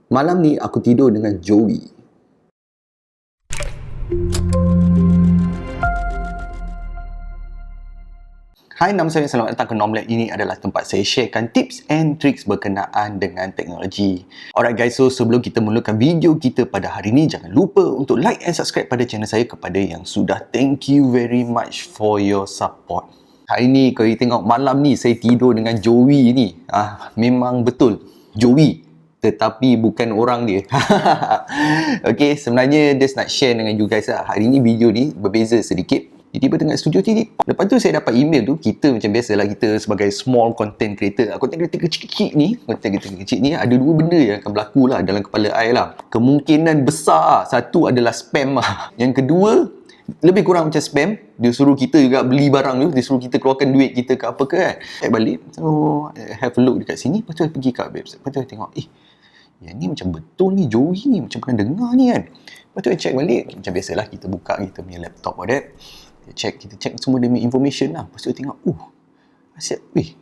Malam ni aku tidur dengan Joey. Hai, nama saya, selamat datang ke Nomlet. Ini adalah tempat saya sharekan tips and tricks berkenaan dengan teknologi. Alright guys, so sebelum kita mulakan video kita pada hari ini, jangan lupa untuk like and subscribe pada channel saya. Kepada yang sudah, thank you very much for your support. Hari ni kalau you tengok malam ni saya tidur dengan Joey ni. Memang betul Joey, tetapi bukan orang dia. Okay, sebenarnya just nak share dengan you guys lah. Hari ni video ni berbeza sedikit. Tiba-tiba tengah studio tadi. Lepas tu saya dapat email tu. Kita macam biasalah, kita sebagai small content creator. Content creator kecil-kecil ni, ada dua benda yang akan berlaku lah dalam kepala I lah. Kemungkinan besar, satu adalah spam lah. Yang kedua, lebih kurang macam spam. Dia suruh kita juga beli barang tu, dia suruh kita keluarkan duit kita ke apa ke kan. Saya balik, so have a look dekat sini. Lepas tu saya pergi kat website. Lepas tu saya tengok, yang ni macam betul ni, Joey ni macam pernah dengar ni kan. Lepas tu saya check balik. Macam biasalah, kita buka kita punya laptop or that. Kita check semua dia punya information lah. Lepas tu saya tengok,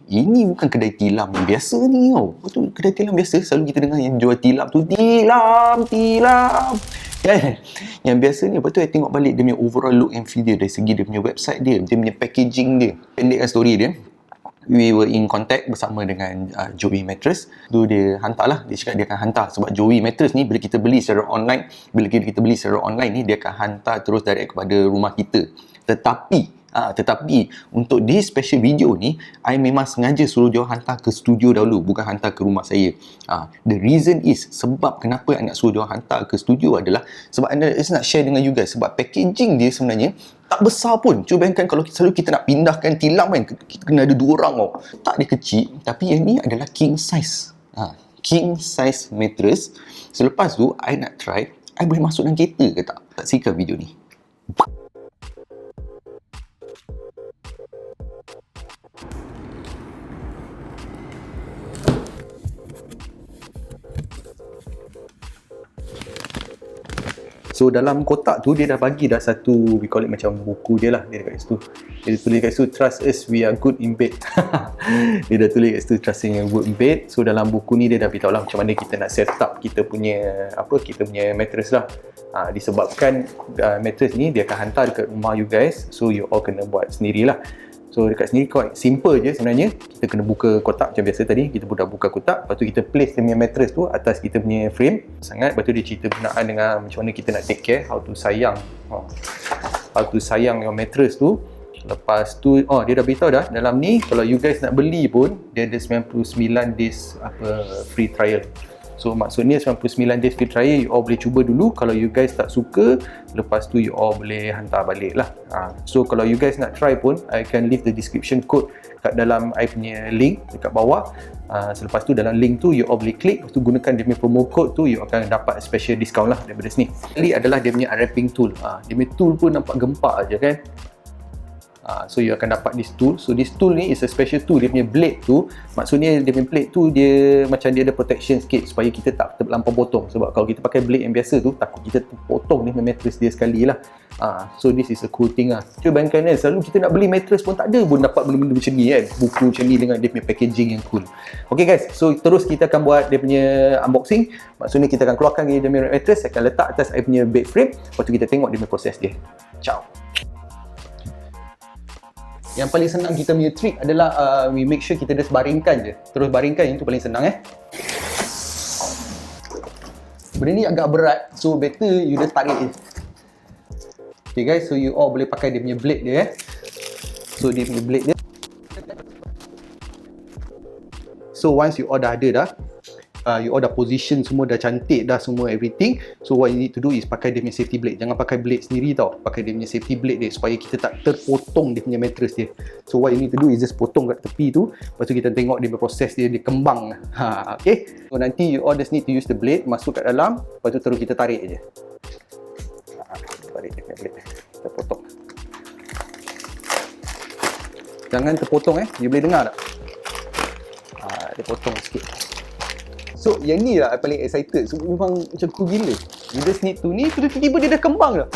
ini bukan kedai tilam yang biasa ni tau. Lepas tu kedai tilam biasa, selalu kita dengar yang jual tilam tu, tilam kan, yang biasa ni. Lepas tu saya tengok balik dia punya overall look and feel dia, dari segi dia punya website dia punya packaging dia. Pendekkan story dia, we were in contact bersama dengan Joey Mattress. Tu dia hantar lah, dia cakap dia akan hantar. Sebab Joey Mattress ni, bila kita beli secara online ni, dia akan hantar terus direct kepada rumah kita. Tetapi untuk this special video ni, I memang sengaja suruh dia hantar ke studio dahulu, bukan hantar ke rumah saya. The reason is, sebab kenapa I nak suruh dia hantar ke studio adalah sebab I nak share dengan you guys. Sebab packaging dia sebenarnya tak besar pun. Cuba bayangkan kalau selalu kita nak pindahkan tilam kan, kita kena ada 2 orang tau. Tak, dia kecil. Tapi yang ni adalah king size. King size mattress. Selepas tu, I nak try, I boleh masuk dalam kereta ke tak? Saksikan video ni. So dalam kotak tu dia dah bagi dah satu, we call it macam buku dia lah. Dia dekat situ, dia tulis kat situ, trust us, we are good in bed. Dia dah tulis kat situ, trust us, we are good in bed. So dalam buku ni dia dah beritahu lah macam mana kita nak set up kita punya mattress lah. Disebabkan mattress ni dia akan hantar dekat rumah you guys, so you all kena buat sendirilah. So dekat sini quite simple je sebenarnya. Kita kena buka kotak macam biasa tadi. Kita dah buka kotak, lepas tu kita place dia punya mattress tu atas kita punya frame sangat. Lepas tu dia cerita berkenaan dengan macam mana kita nak take care, how to sayang your mattress tu. Lepas tu dia dah beritahu dah dalam ni, kalau you guys nak beli pun dia ada 99 days free trial. So maksudnya 99 days free trial, you all boleh cuba dulu. Kalau you guys tak suka, lepas tu you all boleh hantar balik lah. So kalau you guys nak try pun, I can leave the description code kat dalam I punya link dekat bawah. Selepas tu dalam link tu you all boleh klik, lepas tu gunakan dia punya promo code tu, you akan dapat special discount lah daripada sini. Kali adalah dia punya unwrapping tool. Dia punya tool pun nampak gempak aja kan. So you akan dapat this tool. So this tool ni is a special tool. Dia punya blade tu, maksudnya dia punya blade tu dia macam dia ada protection sikit supaya kita tak terlampau potong. Sebab kalau kita pakai blade yang biasa tu, takut kita potong ni mattress dia sekali lah. So this is a cool thing lah. Cuba bayangkan kan, selalu kita nak beli mattress pun tak ada pun dapat benda-benda macam ni kan, buku macam ni dengan dia punya packaging yang cool. Okay guys, so terus kita akan buat dia punya unboxing. Maksudnya kita akan keluarkan dia punya mattress, akan letak atas I punya bed frame. Lepas tu kita tengok dia punya proses dia. Ciao. Yang paling senang kita punya trick adalah we make sure kita dah baringkan je. Terus baringkan, yang tu paling senang Benda ni agak berat, so better you just tarik je. Okay guys, so you all boleh pakai dia punya blade dia So dia punya blade dia. So once you all dah ada dah, you all dah position semua, dah cantik dah semua everything. So what you need to do is pakai dia punya safety blade. Jangan pakai blade sendiri tau, pakai dia punya safety blade dia supaya kita tak terpotong dia punya mattress dia. So what you need to do is just potong kat tepi tu. Lepas tu kita tengok dia proses dia kembang. Okay, so nanti you all just need to use the blade, masuk kat dalam. Lepas tu terus kita tarik je. Tarik dia punya blade, kita potong. Jangan terpotong you boleh dengar tak? Dia potong sikit. So yang ni lah paling excited. So memang macam cool gila. You just need to ni, tiba-tiba dia dah kembang dah.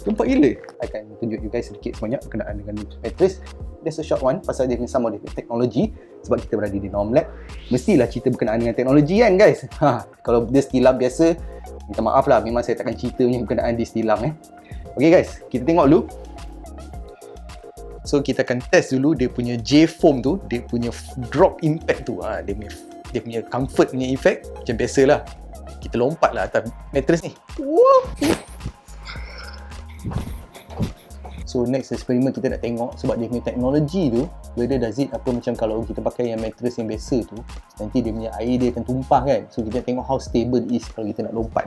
Nampak gila. I akan tunjuk you guys sedikit sebanyak berkenaan dengan mattress. There's a short one pasal dia punya sama dengan teknologi. Sebab kita berada di Norm Lab, mestilah cerita berkenaan dengan teknologi kan guys. Kalau dia tilam biasa, minta maaf lah, memang saya takkan cerita punya berkenaan di tilam Okay guys, kita tengok dulu. So kita akan test dulu dia punya J-foam tu, dia punya drop impact tu. Dia punya comfort punya effect. Macam biasalah, kita lompat lah atas mattress ni. So next eksperimen kita nak tengok, sebab dia punya teknologi tu, whether does it apa macam kalau kita pakai yang mattress yang biasa tu, nanti dia punya air dia akan tumpah kan. So kita tengok how stable it is kalau kita nak lompat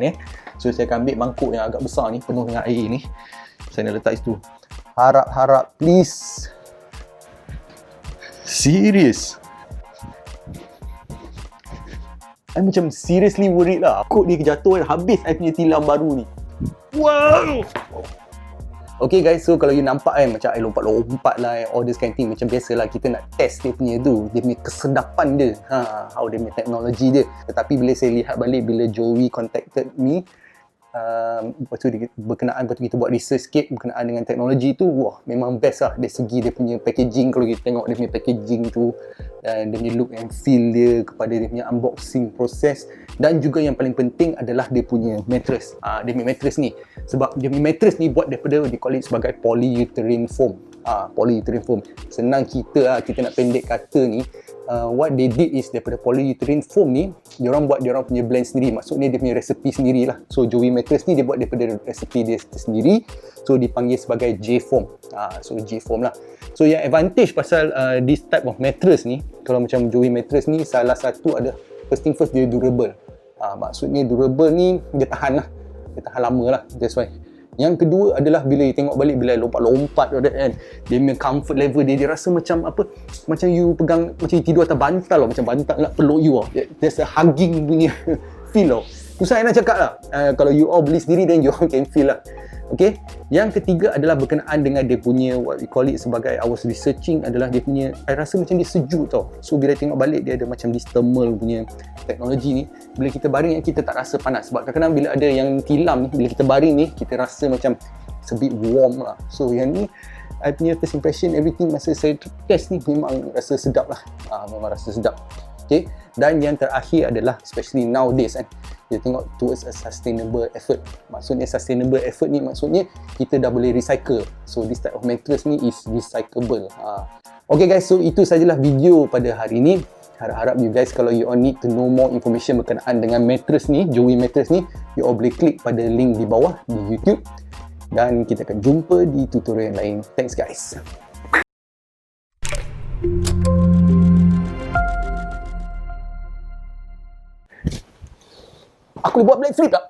So saya akan ambil mangkuk yang agak besar ni, penuh dengan air ni. Saya nak letak situ. Harap-harap please. Serious. I macam seriously worried lah. Kod dia jatuh habis I punya tilam baru ni. Wow. Okay guys, so kalau you nampak kan macam I lompat-lompat lah all this kind of thing, macam biasalah kita nak test dia punya tu, dia punya kesedapan dia, how dia punya teknologi dia. Tetapi bila saya lihat balik, bila Joey contacted me, lepas tu berkenaan, lepas tu kita buat research sikit berkenaan dengan teknologi tu, wah memang best lah dari segi dia punya packaging. Kalau kita tengok dia punya packaging tu, dan dia punya look and feel dia, kepada dia punya unboxing proses, dan juga yang paling penting adalah dia punya mattress. Dia punya mattress ni, sebab dia punya mattress ni buat daripada, dia call it sebagai polyurethane foam. Polyurethane foam, senang kita nak pendek kata ni, what they did is daripada polyurethane foam ni, diorang buat diorang punya blend sendiri. Maksudnya dia punya resepi sendiri lah. So Joey Mattress ni dia buat daripada resepi dia sendiri, so dipanggil sebagai J-foam. So J-foam lah. So yang advantage pasal this type of mattress ni, kalau macam Joey Mattress ni, salah satu ada, first thing first, dia durable. Maksudnya durable ni dia tahan lah, dia tahan lama lah, that's why. Yang kedua adalah bila you tengok balik, bila lompat-lompat kan, dia punya comfort level dia rasa macam apa, macam you pegang, macam you tidur atas bantal macam bantal nak peluk you there's a hugging punya feel susah nak cakap lah. Kalau you all beli sendiri, then you all can feel lah. Okay, yang ketiga adalah berkenaan dengan dia punya, what we call it sebagai, I was researching, adalah dia punya, I rasa macam dia sejuk tau. So bila tengok balik, dia ada macam this thermal punya teknologi ni. Bila kita baring kita tak rasa panas. Sebab kadang-kadang bila ada yang tilam ni, bila kita baring ni, kita rasa macam it's a bit warm lah. So yang ni, I punya first impression, everything masa saya test ni memang rasa sedap lah. Memang rasa sedap. Okay, dan yang terakhir adalah, especially nowadays kita tengok towards a sustainable effort. Maksudnya sustainable effort ni maksudnya kita dah boleh recycle. So this type of mattress ni is recyclable. Okay guys, so itu sajalah video pada hari ni. Harap-harap you guys, kalau you all need to know more information berkenaan dengan mattress ni, Joey Mattress ni, you all boleh klik pada link di bawah di YouTube. Dan kita akan jumpa di tutorial lain. Thanks guys. Aku boleh buat black flip tak?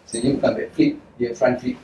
So dia bukan back flip, dia front flip.